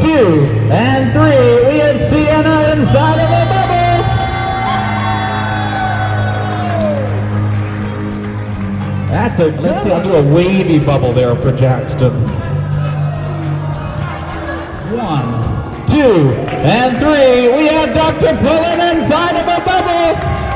Two and three, we have Sienna inside of a bubble. That's a, let's see, I'll do a wavy bubble there for Jackson. 1, 2, and 3, we have Dr. Pullen inside of a bubble.